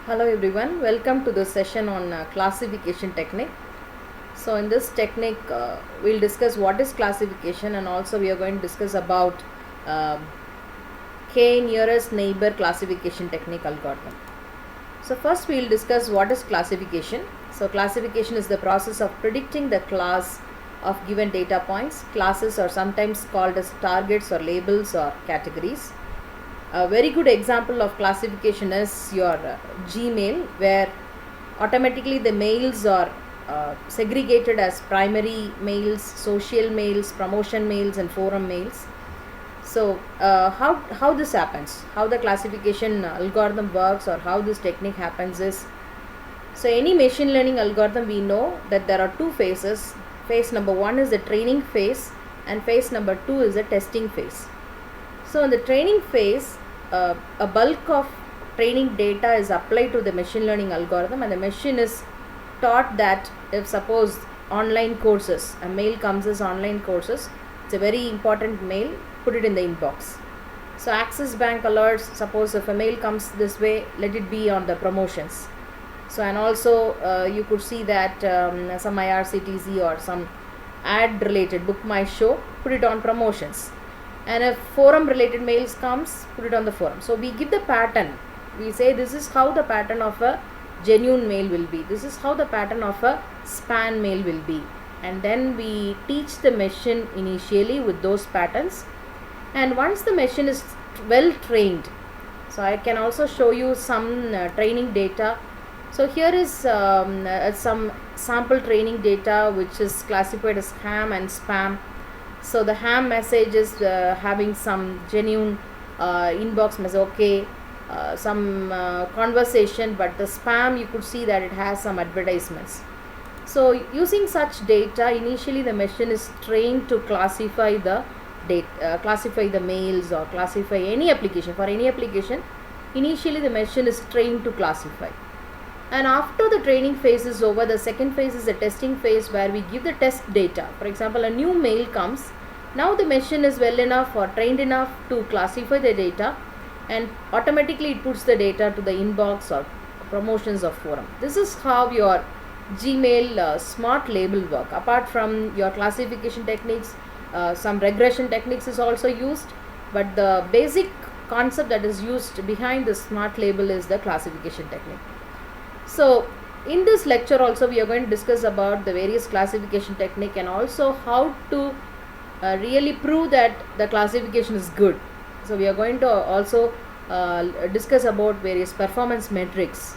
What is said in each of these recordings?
Hello everyone, welcome to the session on classification technique. So in this technique we'll discuss what is classification, and also we are going to discuss about uh, k nearest neighbor classification technique algorithm. So first we'll discuss what is classification. So classification is the process of predicting the class of given data points. Classes are sometimes called as targets or labels or categories. A very good example of classification is your Gmail, where automatically the mails are segregated as primary mails, social mails, promotion mails, and forum mails. So how this happens, how the classification algorithm works, or how this technique happens is, so any machine learning algorithm, we know that there are two phases. Phase number one is the training phase, and phase number two is the testing phase. So in the training phase, a bulk of training data is applied to the machine learning algorithm, and the machine is taught that if suppose online courses, a mail comes as online courses, it's a very important mail, put it in the inbox. So Axis Bank alerts, suppose if a mail comes this way, let it be on the promotions. So and also you could see that some IRCTC or some ad related, book my show, put it on promotions. And if forum related mails comes, put it on the forum. So we give the pattern, we say this is how the pattern of a genuine mail will be, this is how the pattern of a spam mail will be, and then we teach the machine initially with those patterns. And once the machine is well trained, so I can also show you some training data. So here is some sample training data which is classified as ham and spam. So the ham message is having some genuine inbox message, okay, some conversation, but the spam, you could see that it has some advertisements. So using such data, initially the machine is trained to classify the data, classify the mails, or classify any application. For any application, initially the machine is trained to classify. And after the training phase is over, the second phase is the testing phase, where we give the test data. For example, a new mail comes. Now the machine is well enough or trained enough to classify the data, and automatically it puts the data to the inbox or promotions of forum. This is how your Gmail smart label work. Apart from your classification techniques, some regression techniques is also used, but the basic concept that is used behind the smart label is the classification technique. So in this lecture also we are going to discuss about the various classification technique, and also how to really prove that the classification is good. So we are going to also discuss about various performance metrics.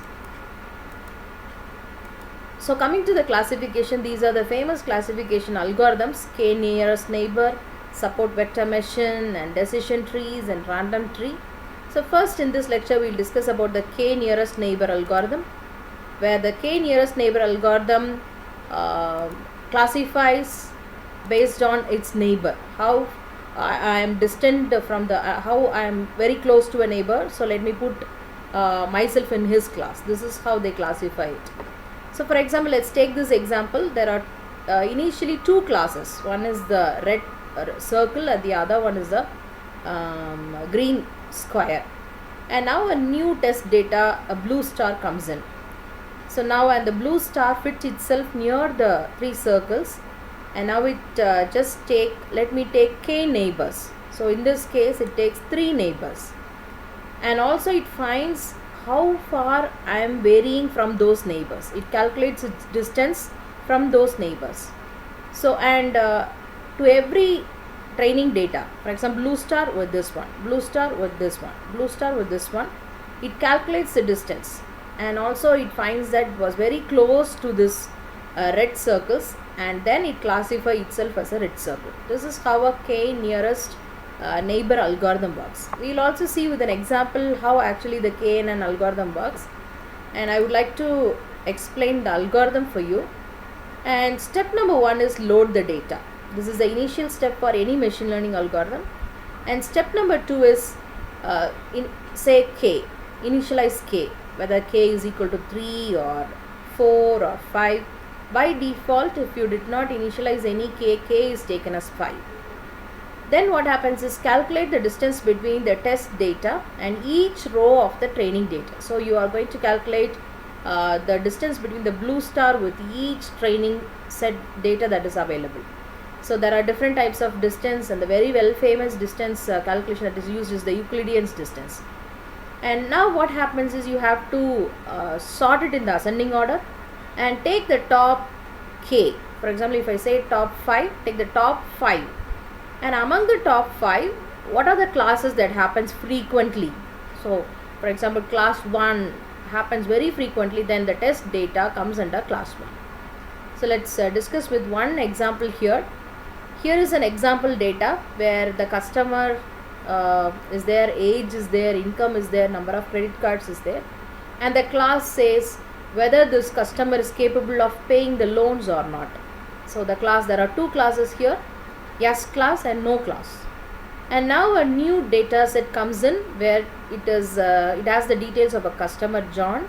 So coming to the classification, these are the famous classification algorithms: k nearest neighbor, support vector machine, and decision trees, and random tree. So first in this lecture we will discuss about the k nearest neighbor algorithm, where the k nearest neighbor algorithm classifies based on its neighbor, how I am distant from the how I am very close to a neighbor, so let me put myself in his class. This is how they classify it. So for example, let's take this example. There are initially two classes, one is the red circle and the other one is the green square, and now a new test data, a blue star comes in. So now, and the blue star fits itself near the three circles, and now it just let me take k neighbors. So in this case it takes 3 neighbors, and also it finds how far I am varying from those neighbors. It calculates its distance from those neighbors. So and to every training data, for example, blue star with this one, blue star with this one, blue star with this one, it calculates the distance, and also it finds that it was very close to this red circles, and then it classifies itself as a red circle. This is how a k nearest neighbor algorithm works. We will also see with an example how actually the KNN algorithm works, and I would like to explain the algorithm for you. And step number one is load the data. This is the initial step for any machine learning algorithm. And step number two is say k, initialize k, whether k is equal to 3 or 4 or 5. By default, if you did not initialize any k, k is taken as 5. Then what happens is calculate the distance between the test data and each row of the training data. So you are going to calculate the distance between the blue star with each training set data that is available. So there are different types of distance, and the very well famous distance calculation that is used is the Euclidean distance. And now what happens is you have to sort it in the ascending order and take the top k. For example, if I say top 5, take the top 5, and among the top 5, what are the classes that happens frequently? So for example, class 1 happens very frequently, then the test data comes under class 1. So let's discuss with one example here. Here is an example data where the customer is there, age is there, income is there, number of credit cards is there, and the class says whether this customer is capable of paying the loans or not. So the class, there are two classes here, yes class and no class. And now a new data set comes in where it has the details of a customer John,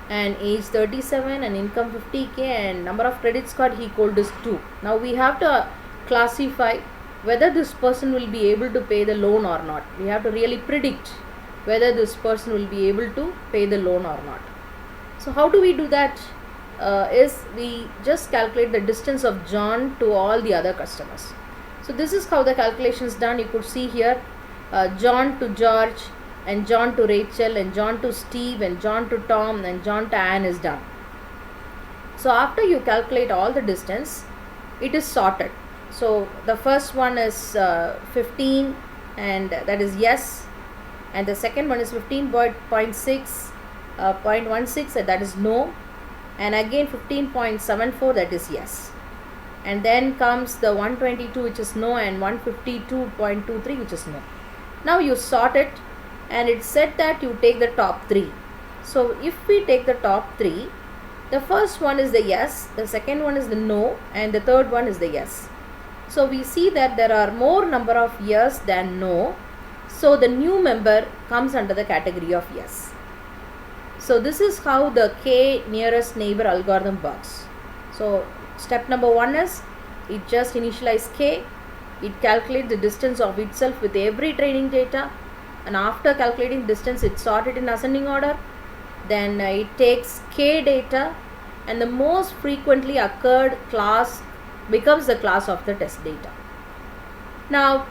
and age 37 and income 50k and number of credits card he called is 2. Now we have to classify whether this person will be able to pay the loan or not. We have to really predict whether this person will be able to pay the loan or not. So how do we do that? Is we just calculate the distance of John to all the other customers. So this is how the calculation is done. You could see here John to George, and John to Rachel, and John to Steve, and John to Tom, and John to Anne is done. So after you calculate all the distance, it is sorted. So the first one is 15, and that is yes, and the second one is 15.6, 0.16, that is no, and again 15.74, that is yes. And then comes the 122, which is no, and 152.23, which is no. Now you sort it, and it said that you take the top 3. So if we take the top 3, the first one is the yes, the second one is the no, and the third one is the yes. So we see that there are more number of yes than no, so the new member comes under the category of yes. So this is how the k nearest neighbor algorithm works. So step number 1 is it just initialize k, it calculates the distance of itself with every training data, and after calculating distance it sort it in ascending order. Then it takes k data, and the most frequently occurred class becomes the class of the test data. Now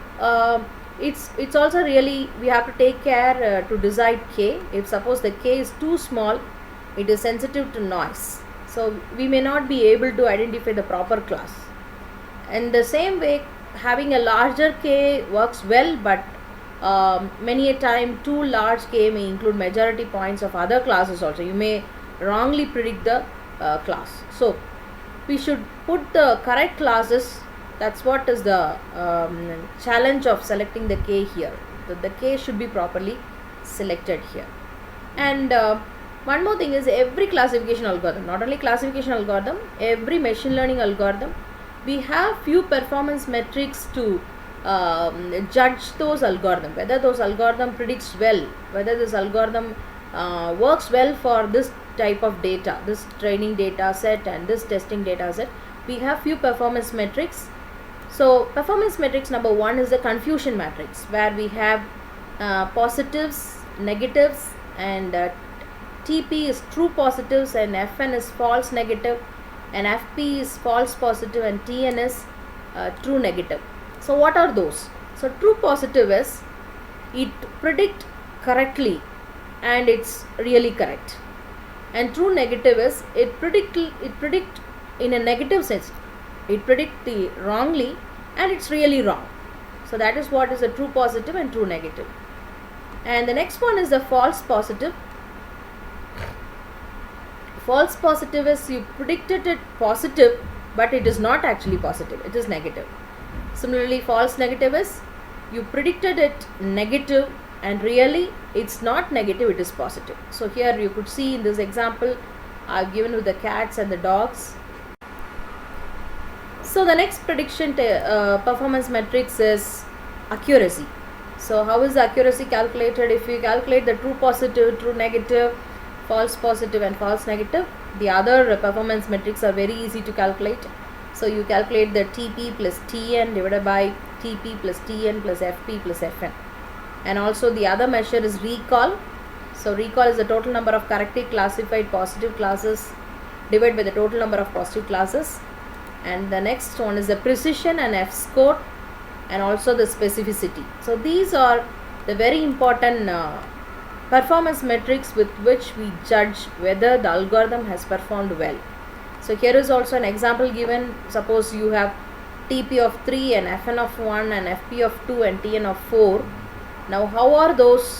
it's also really, we have to take care to decide k. If suppose the k is too small, it is sensitive to noise, so we may not be able to identify the proper class. And the same way, having a larger k works well, but many a time too large k may include majority points of other classes also. You may wrongly predict the class. So we should put the correct classes. That's what is the challenge of selecting the k here. The k should be properly selected here. And one more thing is, every classification algorithm, not only classification algorithm, every machine learning algorithm, we have few performance metrics to judge those algorithms, whether those algorithm predicts well, whether this algorithm works well for this type of data, this training data set and this testing data set. We have few performance metrics. So performance metrics number 1 is the confusion matrix, where we have positives, negatives, and TP is true positives, and FN is false negative, and FP is false positive, and TN is true negative. So what are those? So true positive is it predict correctly and it's really correct, and true negative is it predict in a negative sense, it predict the wrongly and it's really wrong. So that is what is a true positive and true negative. And the next one is the false positive. False positive is you predicted it positive, but it is not actually positive, it is negative. Similarly, false negative is you predicted it negative and really it's not negative, it is positive. So here you could see in this example I've given with the cats and the dogs. So the next prediction performance matrix is accuracy. So how is the accuracy calculated? If you calculate the true positive, true negative, false positive and false negative, the other performance metrics are very easy to calculate. So you calculate the TP plus TN divided by TP plus TN plus FP plus FN. And also the other measure is recall. So recall is the total number of correctly classified positive classes divided by the total number of positive classes. And the next one is the precision and F score, and also the specificity. So these are the very important performance metrics with which we judge whether the algorithm has performed well. So here is also an example given. Suppose you have TP of 3 and FN of 1 and FP of 2 and TN of 4. Now how are those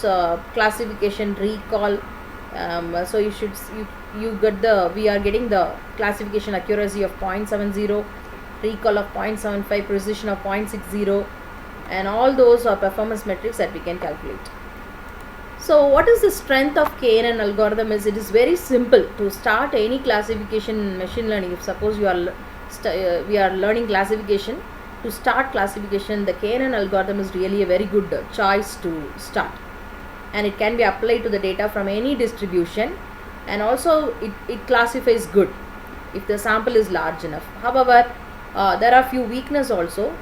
classification recall? So we are getting the classification accuracy of 0.70, recall of 0.75, precision of 0.60, and all those are performance metrics that we can calculate. So what is the strength of KNN algorithm is, it is very simple to start any classification in machine learning. If suppose we are learning classification, to start classification, the KNN algorithm is really a very good choice to start, and it can be applied to the data from any distribution, and also it classifies good if the sample is large enough. However, there are few weaknesses also.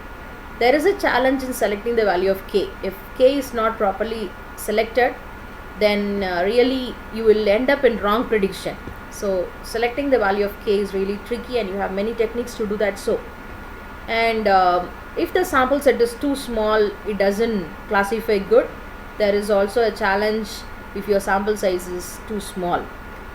There is a challenge in selecting the value of K. If K is not properly selected, then really you will end up in wrong prediction. So selecting the value of K is really tricky, and you have many techniques to do that. So, and if the sample set is too small, it doesn't classify good. There is also a challenge if your sample size is too small.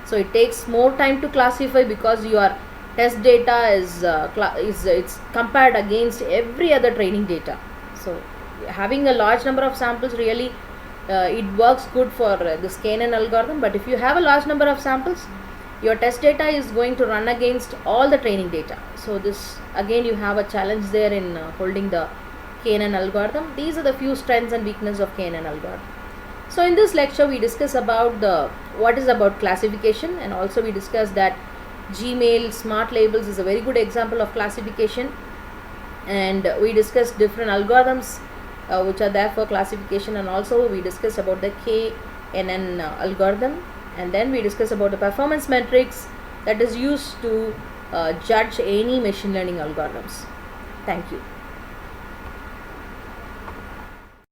So it takes more time to classify because your test data it's compared against every other training data. So having a large number of samples really it works good for this KNN algorithm. But if you have a large number of samples, your test data is going to run against all the training data. So this again you have a challenge there in holding the KNN algorithm. These are the few strengths and weaknesses of KNN algorithm. So in this lecture we discuss about what is about classification, and also we discuss that Gmail smart labels is a very good example of classification, and we discussed different algorithms which are there for classification, and also we discussed about the KNN algorithm, and then we discussed about the performance metrics that is used to judge any machine learning algorithms. Thank you.